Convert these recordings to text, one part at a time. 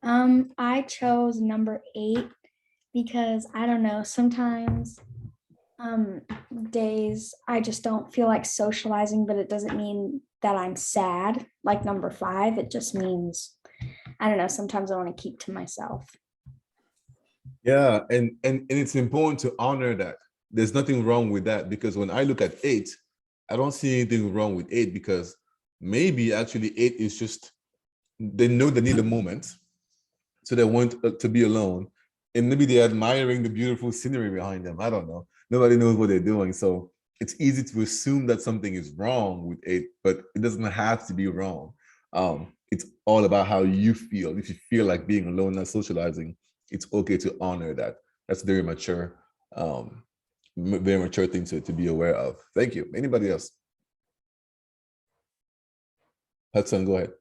I chose number 8 because I don't know, sometimes um days I just don't feel like socializing, but it doesn't mean that I'm sad. Like number 5, it just means I don't know, sometimes I want to keep to myself. Yeah, and it's important to honor that. There's nothing wrong with that because when I look at 8, I don't see anything wrong with 8 because maybe actually 8 is just they know they need a moment, so they want to be alone, and maybe they're admiring the beautiful scenery behind them. I don't know. Nobody knows what they're doing, so it's easy to assume that something is wrong with 8, but it doesn't have to be wrong. It's all about how you feel. If you feel like being alone, not socializing, it's okay to honor that. That's very mature, very mature thing to be aware of. Thank you. Anybody else? Hudson, go ahead.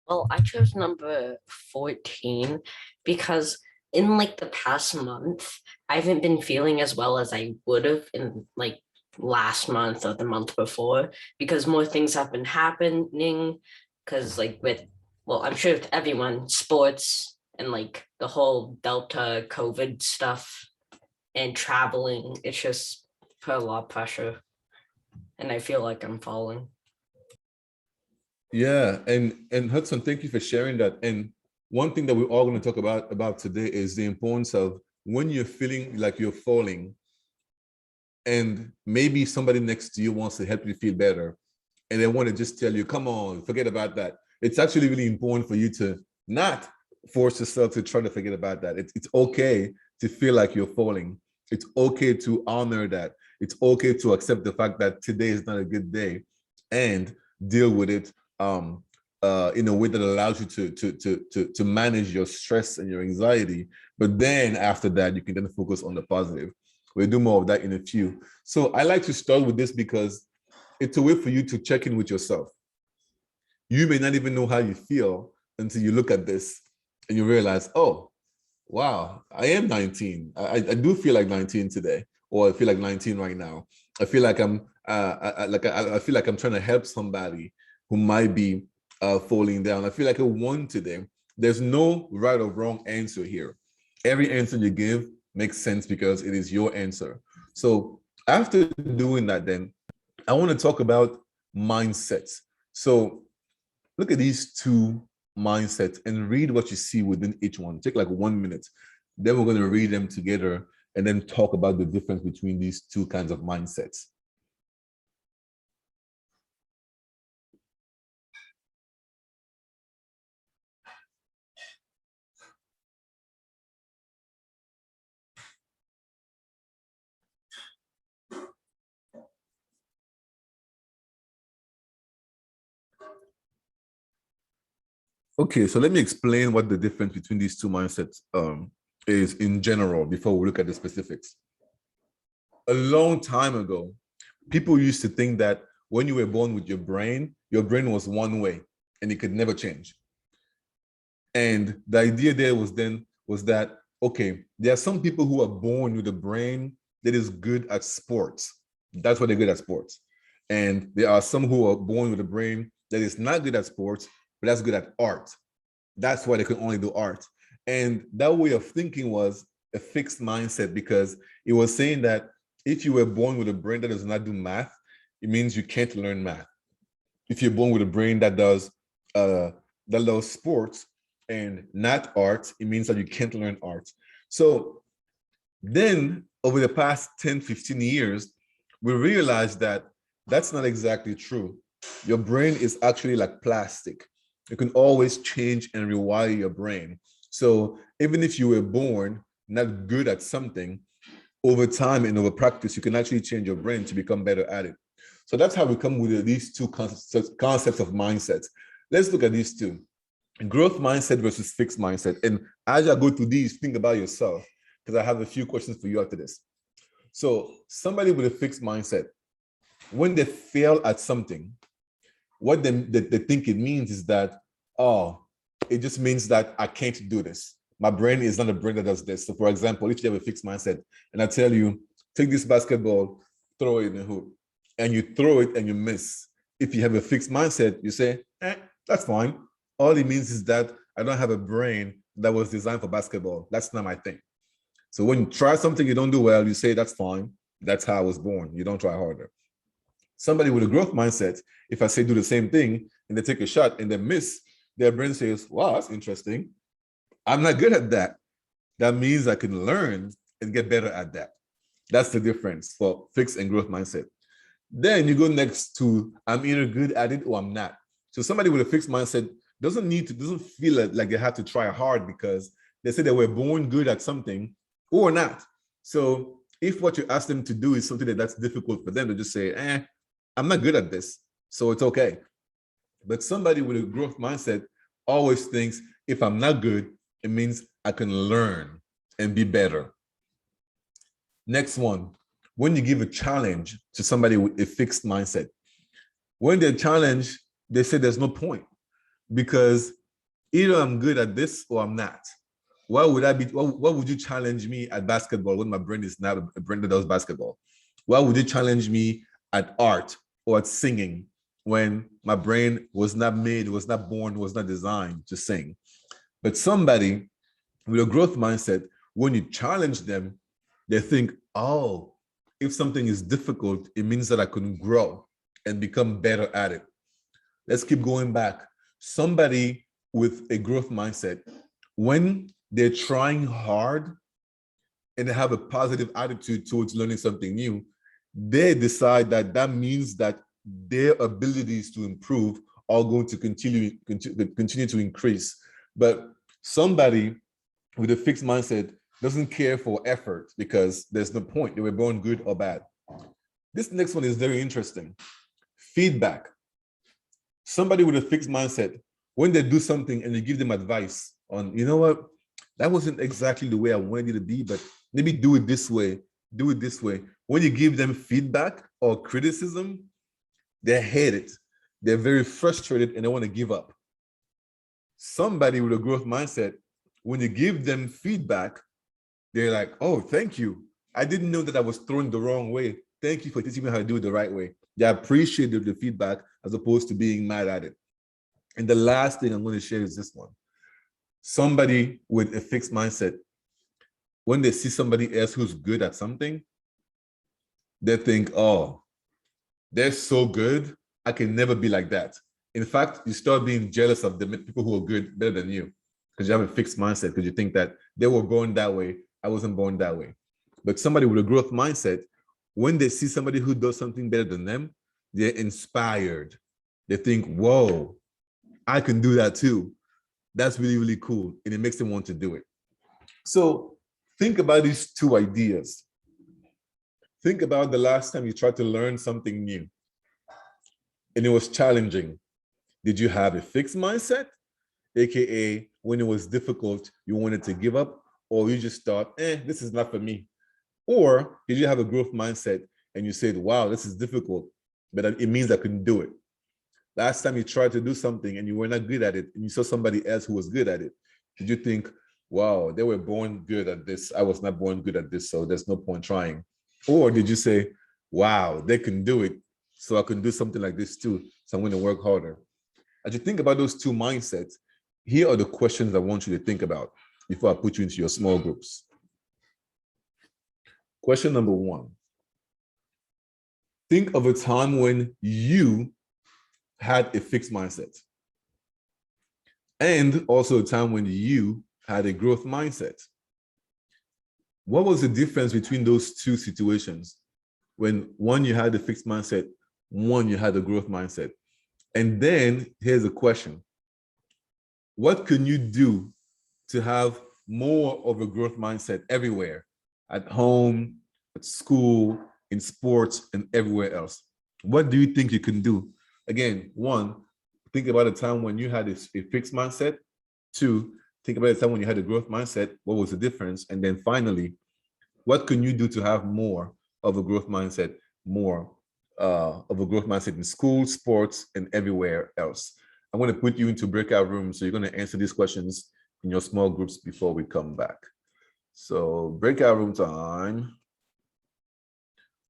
Well, I chose number 14 because in like the past month, I haven't been feeling as well as I would have in like last month or the month before because more things have been happening. Because, like, well, I'm sure with everyone, sports and like the whole Delta COVID stuff and traveling, it's just put a lot of pressure. And I feel like I'm falling. Yeah, and Hudson, thank you for sharing that. And one thing that we're all going to talk about today is the importance of when you're feeling like you're falling, and maybe somebody next to you wants to help you feel better, and they want to just tell you, "Come on, forget about that." It's actually really important for you to not force yourself to try to forget about that. It's okay to feel like you're falling. It's okay to honor that. It's okay to accept the fact that today is not a good day, and deal with it in a way that allows you to manage your stress and your anxiety. But then after that, you can then focus on the positive. We'll do more of that in a few. So I like to start with this because it's a way for you to check in with yourself. You may not even know how you feel until you look at this and you realize, oh, wow, I am 19. I do feel like 19 today, or I feel like 19 right now. I feel like I feel like I'm trying to help somebody who might be falling down. I feel like I won today. There's no right or wrong answer here. Every answer you give makes sense because it is your answer. So after doing that, then I want to talk about mindsets. So look at these two mindsets and read what you see within each one. Take like 1 minute. Then we're going to read them together and then talk about the difference between these two kinds of mindsets. Okay, so let me explain what the difference between these two mindsets is in general before we look at the specifics. A long time ago, people used to think that when you were born with your brain was one way and it could never change. And the idea there was that, okay, there are some people who are born with a brain that is good at sports. That's why they're good at sports. And there are some who are born with a brain that is not good at sports, but that's good at art. That's why they can only do art. And that way of thinking was a fixed mindset because it was saying that if you were born with a brain that does not do math, it means you can't learn math. If you're born with a brain that loves sports and not art, it means that you can't learn art. So then over the past 10, 15 years, we realized that that's not exactly true. Your brain is actually like plastic. You can always change and rewire your brain. So even if you were born not good at something, over time and over practice, you can actually change your brain to become better at it. So that's how we come with these two concepts of mindsets. Let's look at these two: growth mindset versus fixed mindset. And as I go through these, think about yourself, because I have a few questions for you after this. So somebody with a fixed mindset, when they fail at something, what they think it means is that, oh, it just means that I can't do this. My brain is not a brain that does this. So for example, if you have a fixed mindset and I tell you, take this basketball, throw it in the hoop, and you throw it and you miss. If you have a fixed mindset, you say, that's fine. all it means is that I don't have a brain that was designed for basketball. That's not my thing. So when you try something you don't do well, you say, that's fine. That's how I was born. You don't try harder. Somebody with a growth mindset, if I say do the same thing and they take a shot and they miss, their brain says, wow, that's interesting. I'm not good at that. That means I can learn and get better at that. That's the difference for fixed and growth mindset. Then you go next to, I'm either good at it or I'm not. So somebody with a fixed mindset doesn't feel like they have to try hard because they say they were born good at something or not. So if what you ask them to do is something that's difficult for them, to just say, I'm not good at this, so it's okay. But somebody with a growth mindset always thinks, if I'm not good, it means I can learn and be better. Next one, when you give a challenge to somebody with a fixed mindset, when they challenge, they say there's no point because either I'm good at this or I'm not. Why would I be? Why would you challenge me at basketball when my brain is not a brain that does basketball? Why would you challenge me at art or at singing when my brain was not made, was not born, was not designed to sing? But somebody with a growth mindset, when you challenge them, they think, oh, if something is difficult, it means that I can grow and become better at it. Let's keep going back. Somebody with a growth mindset, when they're trying hard and they have a positive attitude towards learning something new, they decide that that means that their abilities to improve are going to continue to increase. But somebody with a fixed mindset doesn't care for effort because there's no point. They were born good or bad. This next one is very interesting. Feedback. Somebody with a fixed mindset, when they do something and you give them advice on, you know what, that wasn't exactly the way I wanted it to be, but maybe do it this way, do it this way. When you give them feedback or criticism, they hate it. They're very frustrated and they want to give up. Somebody with a growth mindset, when you give them feedback, they're like, oh, thank you. I didn't know that I was thrown the wrong way. Thank you for teaching me how to do it the right way. They appreciate the feedback as opposed to being mad at it. And the last thing I'm going to share is this one. Somebody with a fixed mindset, when they see somebody else who's good at something, they think, oh, they're so good, I can never be like that. In fact, you start being jealous of the people who are good better than you because you have a fixed mindset, because you think that they were born that way, I wasn't born that way. But somebody with a growth mindset, when they see somebody who does something better than them, they're inspired. They think, whoa, I can do that too. That's really, really cool. And it makes them want to do it. So think about these two ideas. Think about the last time you tried to learn something new and it was challenging. Did you have a fixed mindset? AKA, when it was difficult, you wanted to give up, or you just thought, this is not for me? Or did you have a growth mindset and you said, wow, this is difficult, but it means I can do it? Last time you tried to do something and you were not good at it and you saw somebody else who was good at it, did you think, wow, they were born good at this, I was not born good at this, so there's no point trying? Or did you say, wow, they can do it, so I can do something like this too, so I'm going to work harder? As you think about those two mindsets, here are the questions I want you to think about before I put you into your small groups. Question number one. Think of a time when you had a fixed mindset, and also a time when you had a growth mindset. What was the difference between those two situations? When one you had a fixed mindset, one you had a growth mindset. And then here's a question. What can you do to have more of a growth mindset everywhere? At home, at school, in sports, and everywhere else? What do you think you can do? Again, one, think about a time when you had a fixed mindset. Two, think about a time when you had a growth mindset. What was the difference? And then finally, what can you do to have more of a growth mindset, more of a growth mindset in school, sports, and everywhere else? I'm going to put you into breakout rooms, so you're going to answer these questions in your small groups before we come back. So breakout room time.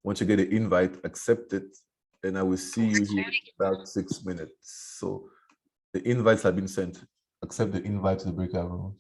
Once you get an invite, accept it, and I will see you here in about 6 minutes. So The invites have been sent. Accept the invite to the breakout rooms.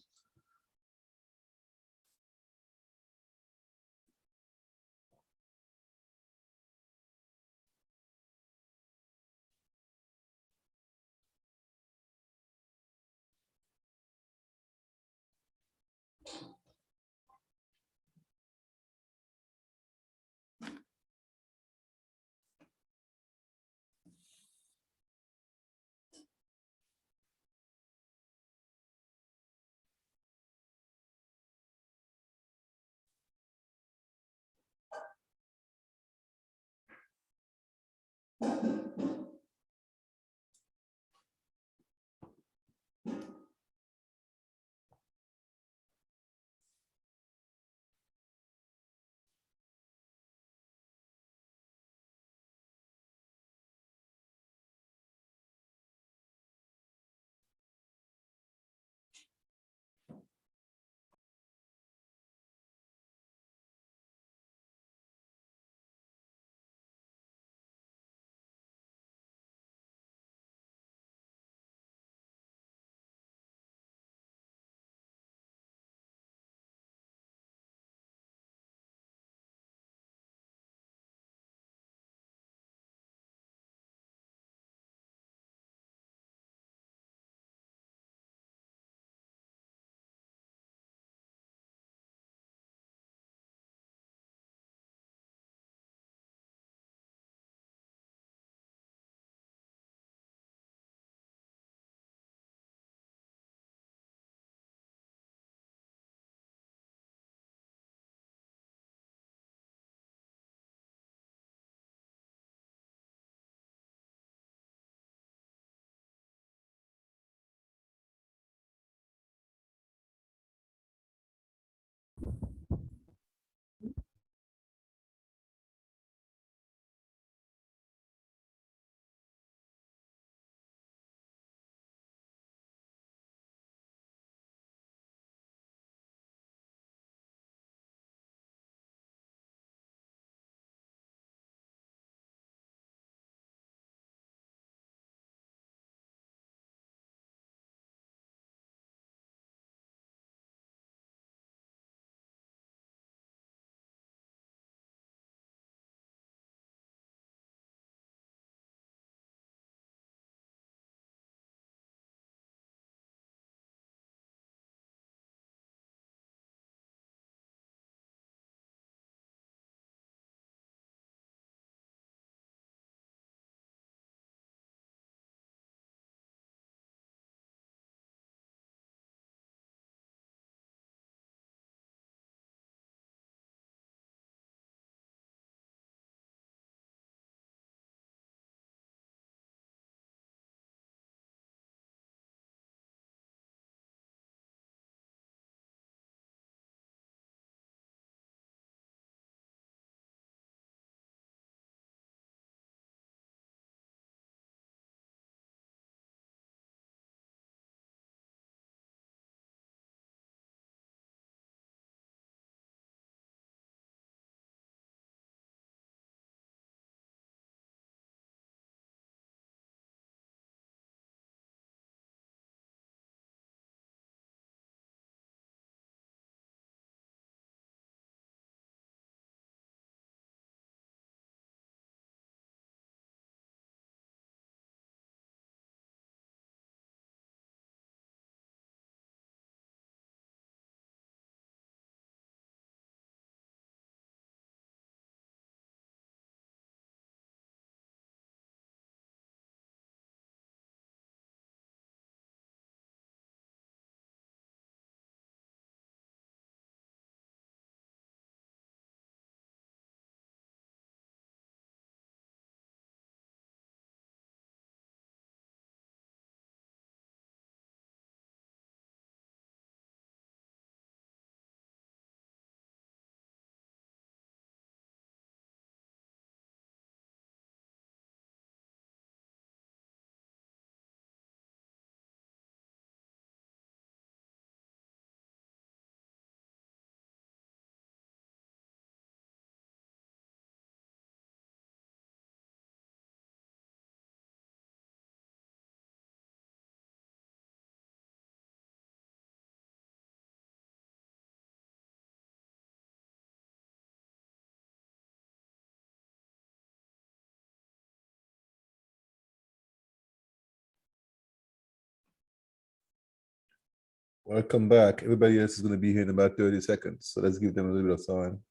Welcome back. Everybody else is going to be here in about 30 seconds. So let's give them a little bit of time.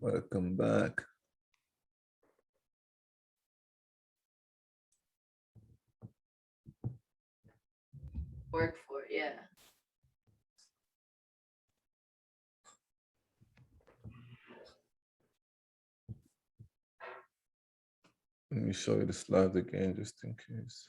Welcome back. Work for it, yeah. Let me show you the slides again, just in case.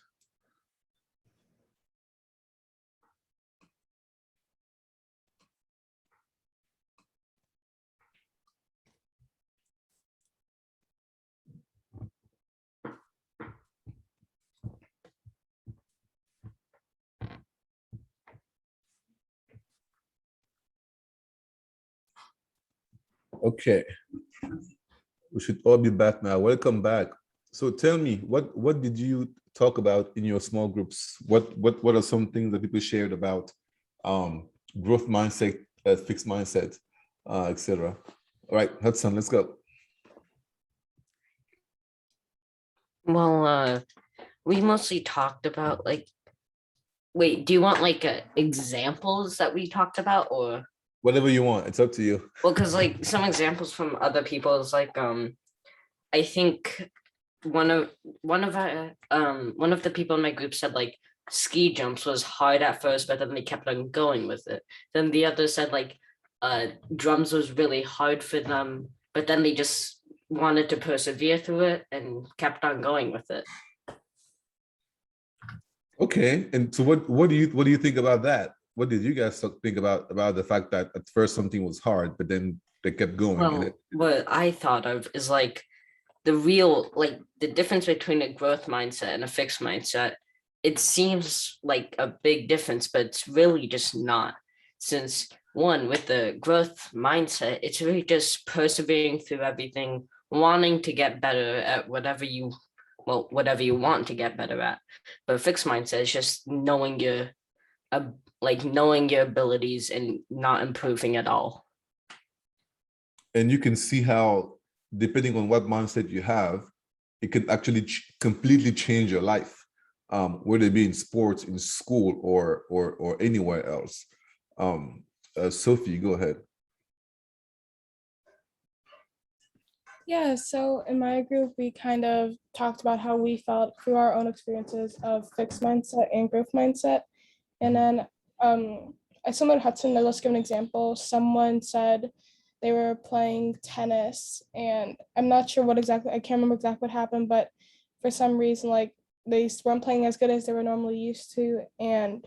Okay, we should all be back now. Welcome back. So tell me, what did you talk about in your small groups? What are some things that people shared about growth mindset, fixed mindset, etc. All right, Hudson, let's go. Well, we mostly talked about like, wait, do you want like examples that we talked about, or Whatever you want, it's up to you. well, because like some examples from other people is like I think one of one of the people in my group said like ski jumps was hard at first, but then they kept on going with it. Then the other said like drums was really hard for them, but then they just wanted to persevere through it and kept on going with it. Okay, and so what do you think about that? What did you guys think about the fact that at first something was hard, but then they kept going? And Well, what I thought of is like the real, like the difference between a growth mindset and a fixed mindset. It seems like a big difference, but it's really just not. Since one, with the growth mindset, it's really just persevering through everything, wanting to get better at whatever you want to get better at. But a fixed mindset is just knowing your knowing your abilities and not improving at all. you can see how, depending on what mindset you have, it can actually completely change your life, whether it be in sports, in school, or anywhere else. Sophie, go ahead. Yeah, so in my group, we kind of talked about how we felt through our own experiences of fixed mindset and growth mindset. And then similar to Hudson, let's give an example. Someone said they were playing tennis, and I'm not sure what exactly, I can't remember exactly what happened, but for some reason, like they weren't playing as good as they were normally used to. And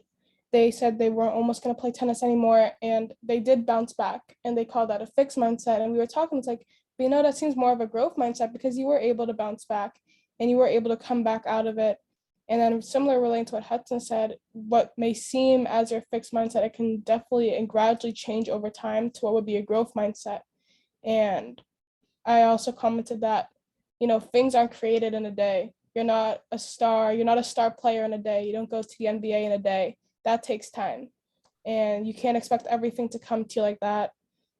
they said they weren't almost going to play tennis anymore. And they did bounce back, and they called that a fixed mindset. And we were talking, it's like, but that seems more of a growth mindset because you were able to bounce back and you were able to come back out of it. And then similar relating to what Hudson said, what may seem as your fixed mindset, it can definitely and gradually change over time to what would be a growth mindset. And I also commented that, things aren't created in a day. You're not a star. You're not a star player in a day. You don't go to the NBA in a day. That takes time. And you can't expect everything to come to you like that.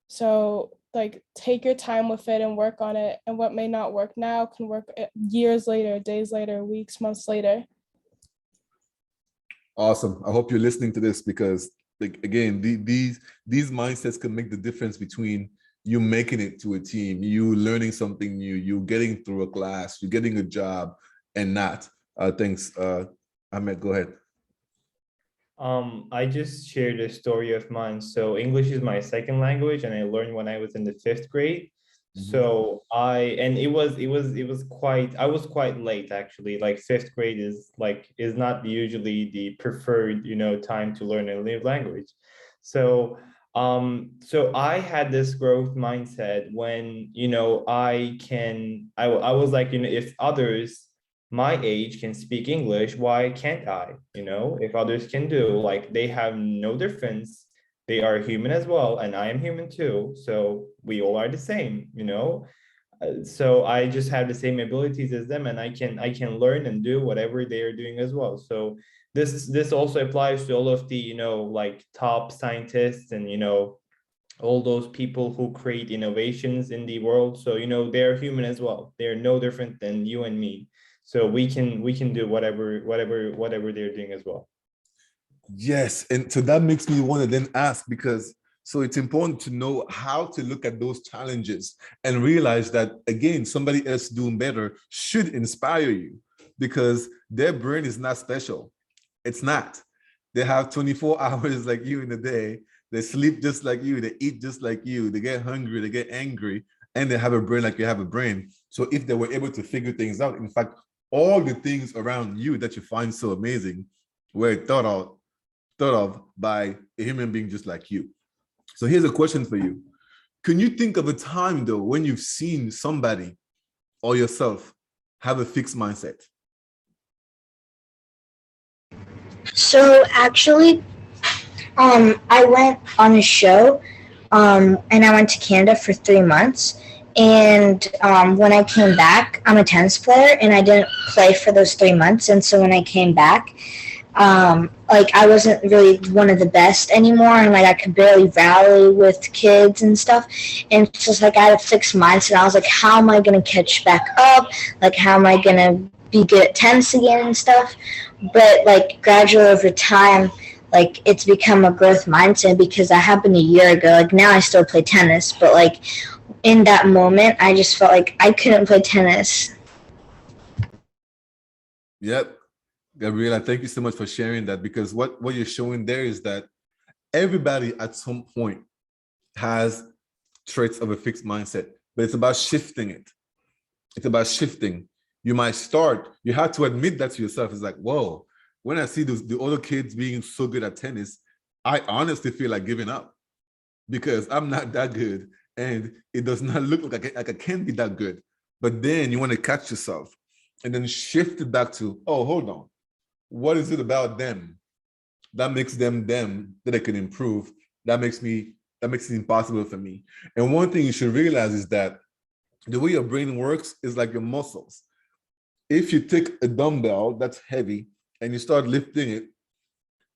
So like take your time with it and work on it. And what may not work now can work years later, days later, weeks, months later. Awesome. I hope you're listening to this, because like again, these mindsets can make the difference between you making it to a team, you learning something new, you getting through a class, you getting a job, and not. Thanks. Ahmed, go ahead. I just shared a story of mine. So English is my second language, and I learned when I was in the 5th grade. So it was quite, I was quite late actually. Like 5th grade is not usually the preferred, time to learn a new language. So so I had this growth mindset when, I was like, if others my age can speak English, why can't I? If others can do, like they have no difference, they are human as well, and I am human too. So we all are the same, so I just have the same abilities as them, and I can learn and do whatever they are doing as well. So this also applies to all of the like top scientists and all those people who create innovations in the world. So, you know, they're human as well. They're no different than you and me. So we can do whatever they're doing as well. Yes, and so that makes me want to then ask, because so it's important to know how to look at those challenges and realize that, again, somebody else doing better should inspire you, because their brain is not special. It's not. They have 24 hours like you in the day. They sleep just like you. They eat just like you. They get hungry. They get angry. And they have a brain like you have a brain. So if they were able to figure things out, in fact, all the things around you that you find so amazing were thought of by a human being just like you. So here's a question for you. Can you think of a time, though, when you've seen somebody or yourself have a fixed mindset? So actually, I went on a show, and I went to Canada for 3 months. And when I came back, I'm a tennis player, and I didn't play for those 3 months. And so when I came back, like I wasn't really one of the best anymore, and like I could barely rally with kids and stuff. And it's just like I had a fixed mindset. I was like, how am I gonna catch back up? Like, how am I gonna be good at tennis again and stuff? But like gradually over time, like it's become a growth mindset, because that happened a year ago. Like now I still play tennis, but like in that moment, I just felt like I couldn't play tennis. Yep. Gabriela, thank you so much for sharing that, because what you're showing there is that everybody at some point has traits of a fixed mindset, but it's about shifting it. It's about shifting. You might start, you have to admit that to yourself. It's like, whoa, when I see the other kids being so good at tennis, I honestly feel like giving up, because I'm not that good. And it does not look like I can be that good. But then you want to catch yourself and then shift it back to, oh, hold on. What is it about them that makes them that I can improve? That makes it impossible for me. And one thing you should realize is that the way your brain works is like your muscles. If you take a dumbbell that's heavy and you start lifting it,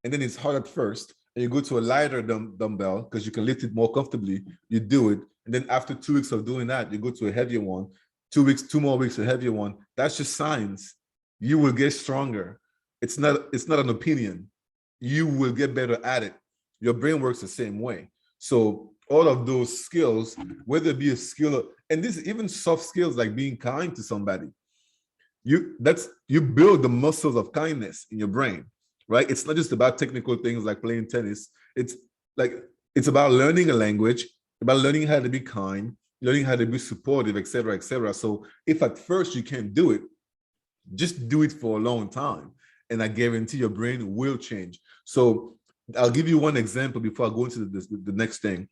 and then it's hard at first, and you go to a lighter dumbbell because you can lift it more comfortably, you do it. And then after 2 weeks of doing that, you go to a heavier one, 2 more weeks, a heavier one. That's just science. You will get stronger. It's not an opinion. You will get better at it. Your brain works the same way. So all of those skills, whether it be a skill, and this even soft skills like being kind to somebody, you build the muscles of kindness in your brain, right? It's not just about technical things like playing tennis. It's about learning a language, about learning how to be kind, learning how to be supportive, etc., etc. So if at first you can't do it, just do it for a long time, and I guarantee your brain will change. So I'll give you one example before I go into the next thing.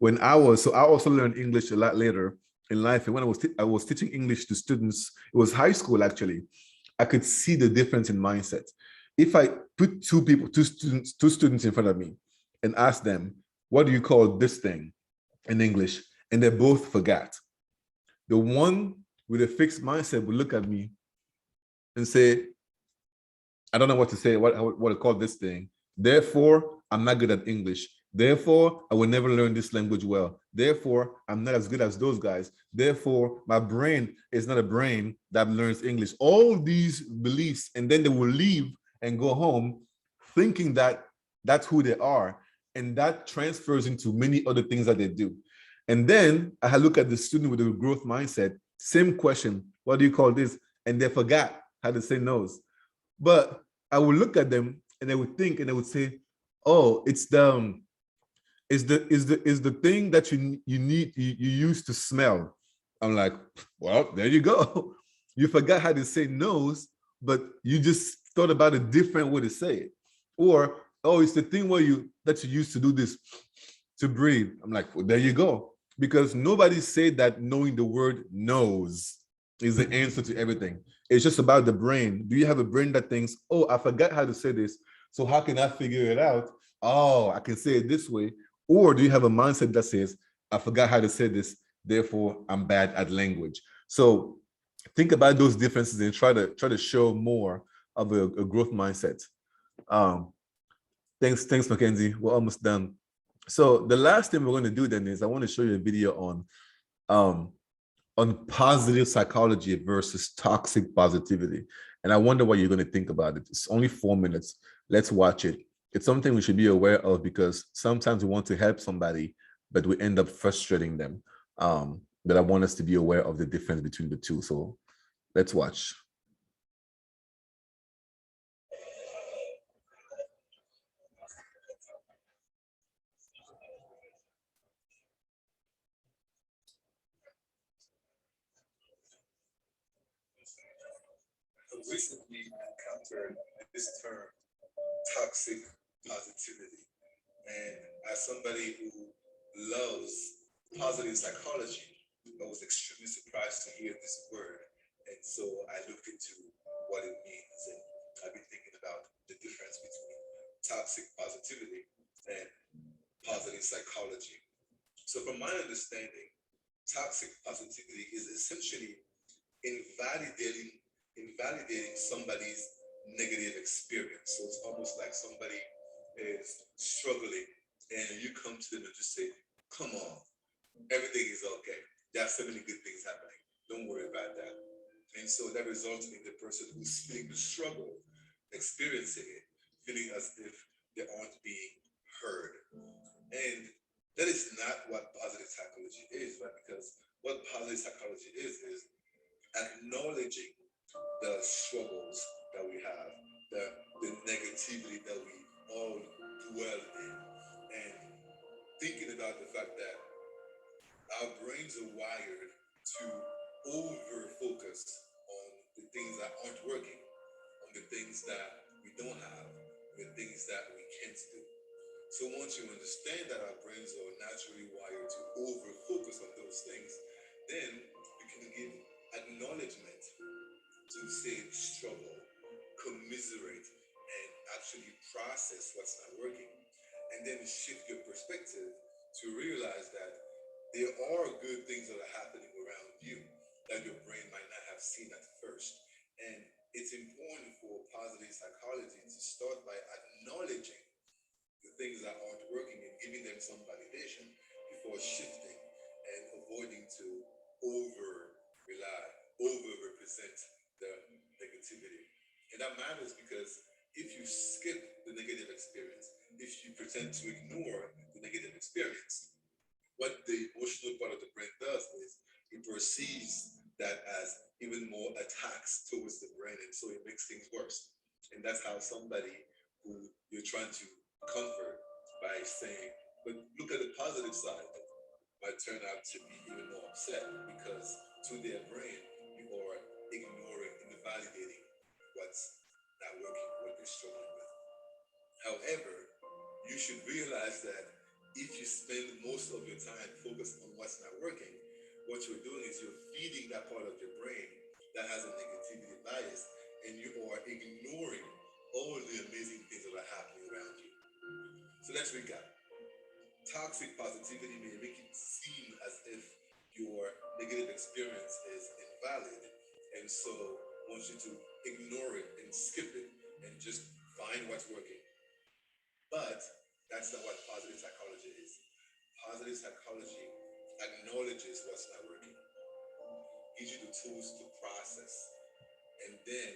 I also learned English a lot later in life, and when I was teaching English to students, it was high school actually. I could see the difference in mindset. If I put two students in front of me and ask them, what do you call this thing in English? And they both forgot. The one with a fixed mindset would look at me and say, I don't know what to say, what to call this thing. Therefore, I'm not good at English. Therefore, I will never learn this language well. Therefore, I'm not as good as those guys. Therefore, my brain is not a brain that learns English. All these beliefs, and then they will leave and go home thinking that that's who they are. And that transfers into many other things that they do. And then I look at the student with a growth mindset, same question, what do you call this? And they forgot how to say no's. But I would look at them and they would think and they would say, oh, it's the thing that you use to smell. I'm like, well, there you go. You forgot how to say no's, but you just thought about a different way to say it. Or, oh, it's the thing that you use to do this, to breathe. I'm like, well, there you go. Because nobody said that knowing the word knows is the answer to everything. It's just about the brain. Do you have a brain that thinks, oh, I forgot how to say this, so how can I figure it out? Oh, I can say it this way. Or do you have a mindset that says, I forgot how to say this, therefore I'm bad at language? So think about those differences and try to show more of a growth mindset. Thanks, Mackenzie. We're almost done. So the last thing we're going to do then is I want to show you a video on positive psychology versus toxic positivity. And I wonder what you're going to think about it. It's only 4 minutes. Let's watch it. It's something we should be aware of because sometimes we want to help somebody, but we end up frustrating them. But I want us to be aware of the difference between the two. So let's watch. Recently encountered this term, toxic positivity. And as somebody who loves positive psychology, I was extremely surprised to hear this word. And so I looked into what it means. And I've been thinking about the difference between toxic positivity and positive psychology. So from my understanding, toxic positivity is essentially invalidating somebody's negative experience. So it's almost like somebody is struggling and you come to them and just say, come on, everything is okay. There are so many good things happening. Don't worry about that. And so that results in the person who's feeling the struggle, experiencing it, feeling as if they aren't being heard. And that is not what positive psychology is, right? Because what positive psychology is acknowledging the struggles that we have, the negativity that we all dwell in, and thinking about the fact that our brains are wired to over focus on the things that aren't working, on the things that we don't have, the things that we can't do. So once you understand that our brains are naturally wired to over focus on those things, then we can give acknowledgement to say struggle, commiserate, and actually process what's not working. And then shift your perspective to realize that there are good things that are happening around you that your brain might not have seen at first. And it's important for positive psychology to start by acknowledging the things that aren't working and giving them some validation before shifting and avoiding to over represent the negativity. And that matters because if you skip the negative experience, if you pretend to ignore the negative experience, what the emotional part of the brain does is it perceives that as even more attacks towards the brain, and so it makes things worse. And that's how somebody who you're trying to comfort by saying, but look at the positive side, might turn out to be even more upset because to their brain, you are ignoring and invalidating what's not working, what they're struggling with. However, you should realize that if you spend most of your time focused on what's not working, what you're doing is you're feeding that part of your brain that has a negativity bias, and you are ignoring all the amazing things that are happening around you. So let's recap. Toxic positivity may make it seem as if your negative experience is invalid, and so wants you to ignore it and skip it and just find what's working. But that's not what positive psychology is. Positive psychology acknowledges what's not working, gives you the tools to process, and then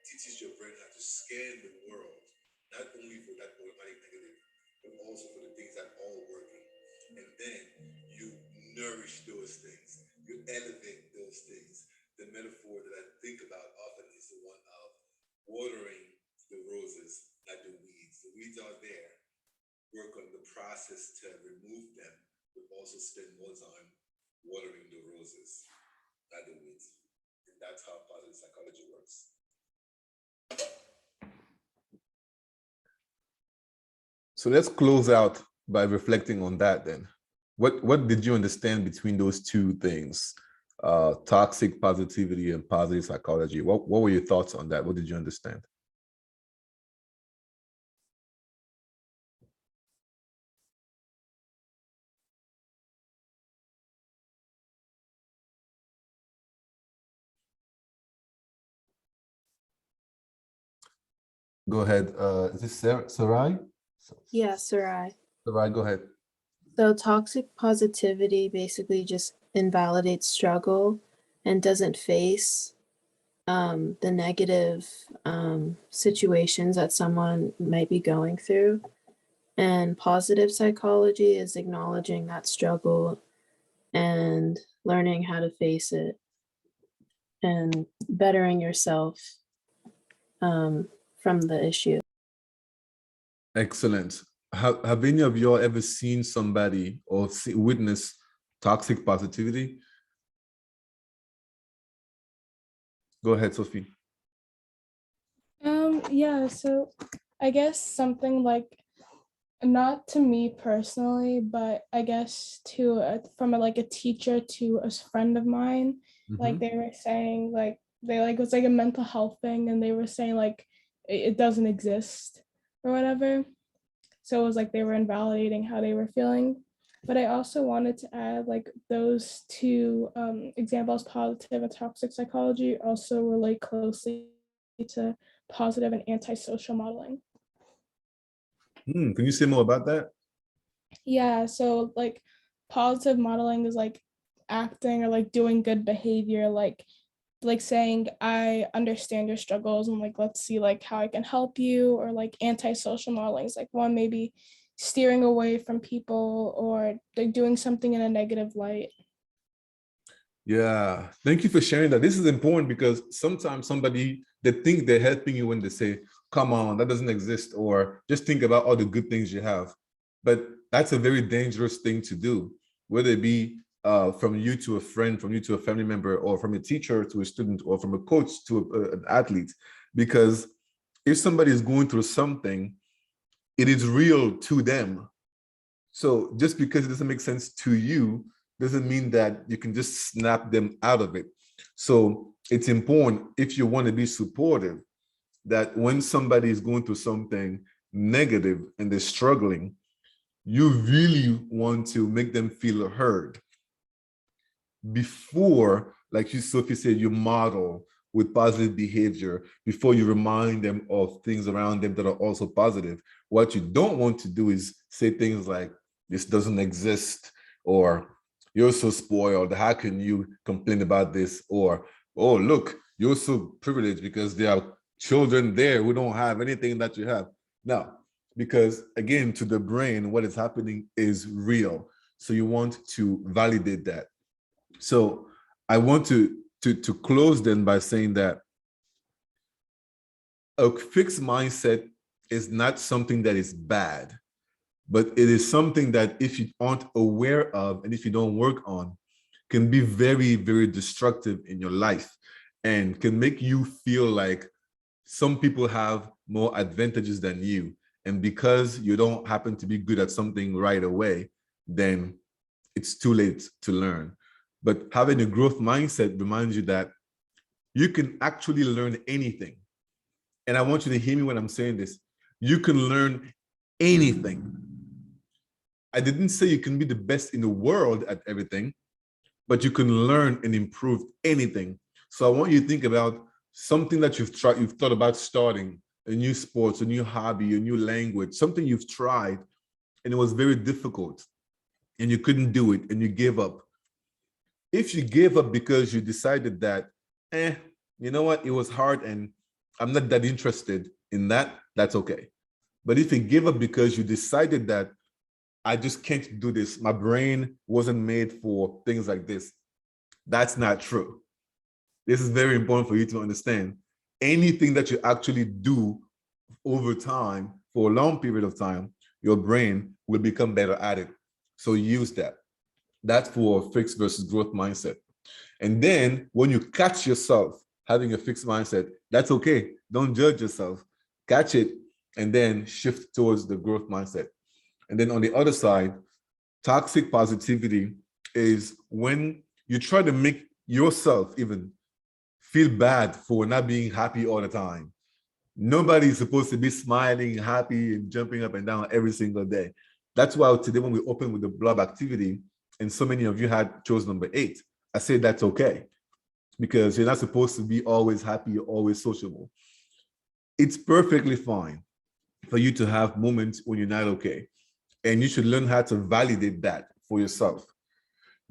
teaches your brain how to scan the world, not only for that automatic negative, but also for the things that are working. And then you nourish those things, you elevate those things. The metaphor that I think about often is the one of watering the roses, not the weeds. The weeds are there. Work on the process to remove them, but also spend more time watering the roses, not the weeds. And that's how positive psychology works. So let's close out by reflecting on that then. What did you understand between those two things? Toxic positivity and positive psychology. What were your thoughts on that? What did you understand? Go ahead. Is this Sarai? Yeah, Sarai. All right, go ahead. So toxic positivity basically just invalidates struggle and doesn't face the negative situations that someone might be going through. And positive psychology is acknowledging that struggle and learning how to face it and bettering yourself from the issue. Excellent. Have any of y'all ever seen somebody or witnessed toxic positivity? Go ahead, Sophie. Yeah, so I guess something like, not to me personally, but I guess to from like a teacher to a friend of mine, like Mhm. they were saying like they like it was like a mental health thing, and they were saying like it doesn't exist or whatever. So it was like they were invalidating how they were feeling. But I also wanted to add like those two examples, positive and toxic psychology, also relate closely to positive and antisocial modeling. Can you say more about that? Yeah, so like positive modeling is like acting or like doing good behavior, like saying I understand your struggles and like let's see like how I can help you, or like antisocial modeling is like one maybe steering away from people or like doing something in a negative light. Yeah, thank you for sharing that. This is important because sometimes they think they're helping you when they say, come on, that doesn't exist, or just think about all the good things you have. But that's a very dangerous thing to do, whether it be from you to a friend, from you to a family member, or from a teacher to a student, or from a coach to an athlete. Because if somebody is going through something, it is real to them. So just because it doesn't make sense to you doesn't mean that you can just snap them out of it. So it's important, if you want to be supportive, that when somebody is going through something negative and they're struggling, you really want to make them feel heard. Before, like you, Sophie said, you model with positive behavior, before you remind them of things around them that are also positive. What you don't want to do is say things like, this doesn't exist, or you're so spoiled, how can you complain about this? Or, oh, look, you're so privileged because there are children there who don't have anything that you have. No, because again, to the brain, what is happening is real. So you want to validate that. So I want to close then by saying that a fixed mindset is not something that is bad, but it is something that if you aren't aware of and if you don't work on, can be very, very destructive in your life and can make you feel like some people have more advantages than you. And because you don't happen to be good at something right away, then it's too late to learn. But having a growth mindset reminds you that you can actually learn anything. And I want you to hear me when I'm saying this. You can learn anything. I didn't say you can be the best in the world at everything, but you can learn and improve anything. So I want you to think about something that you've thought about starting, a new sport, a new hobby, a new language, something you've tried and it was very difficult and you couldn't do it and you gave up. If you gave up because you decided that, you know what, it was hard and I'm not that interested in that, that's okay. But if you give up because you decided that I just can't do this, my brain wasn't made for things like this, that's not true. This is very important for you to understand. Anything that you actually do over time, for a long period of time, your brain will become better at it. So use that. That's for fixed versus growth mindset. And then when you catch yourself having a fixed mindset, that's okay. Don't judge yourself. Catch it and then shift towards the growth mindset. And then on the other side, toxic positivity is when you try to make yourself even feel bad for not being happy all the time. Nobody's supposed to be smiling, happy, and jumping up and down every single day. That's why today when we open with the blob activity, and so many of you had chose number 8, I said that's okay, because you're not supposed to be always happy or always sociable. It's perfectly fine for you to have moments when you're not okay. And you should learn how to validate that for yourself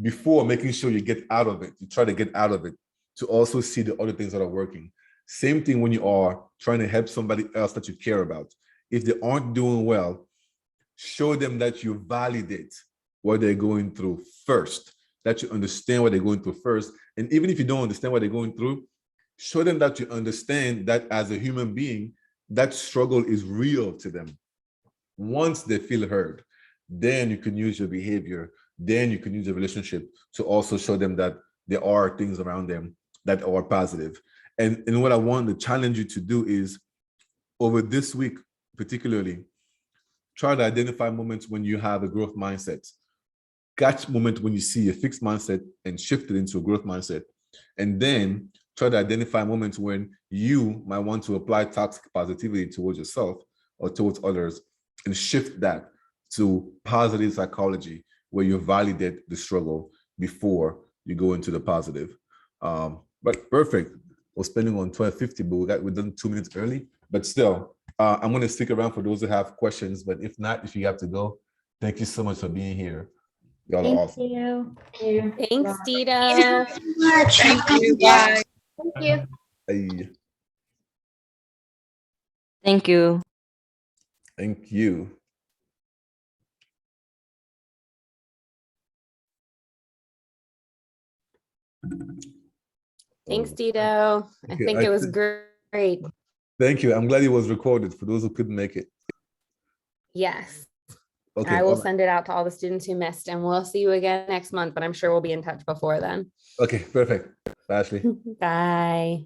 before making sure you get out of it. You try to get out of it to also see the other things that are working. Same thing when you are trying to help somebody else that you care about. If they aren't doing well, show them that you validate what they're going through first, that you understand what they're going through first. And even if you don't understand what they're going through, show them that you understand that as a human being, that struggle is real to them. Once they feel heard, then you can use your behavior, then you can use your relationship to also show them that there are things around them that are positive. And what I want to challenge you to do is, over this week particularly, try to identify moments when you have a growth mindset. Catch moment when you see a fixed mindset and shift it into a growth mindset. And then try to identify moments when you might want to apply toxic positivity towards yourself or towards others, and shift that to positive psychology, where you validate the struggle before you go into the positive. But perfect. We're spending on 12:50, but we're done 2 minutes early. But still, I'm going to stick around for those who have questions. But if not, if you have to go, thank you so much for being here. Y'all are awesome. you. Thanks, Dita. Thank you so much. Thank you. Bye. Thank you. Hey, Thank you. thank you. Thanks, Dito. I Okay, think it was great. Thank you. I'm glad it was recorded for those who couldn't make it. Yes. Okay. I will all right. send it out to all the students who missed, and we'll see you again next month, but I'm sure we'll be in touch before then. Okay, perfect. Bye, Ashley. Bye.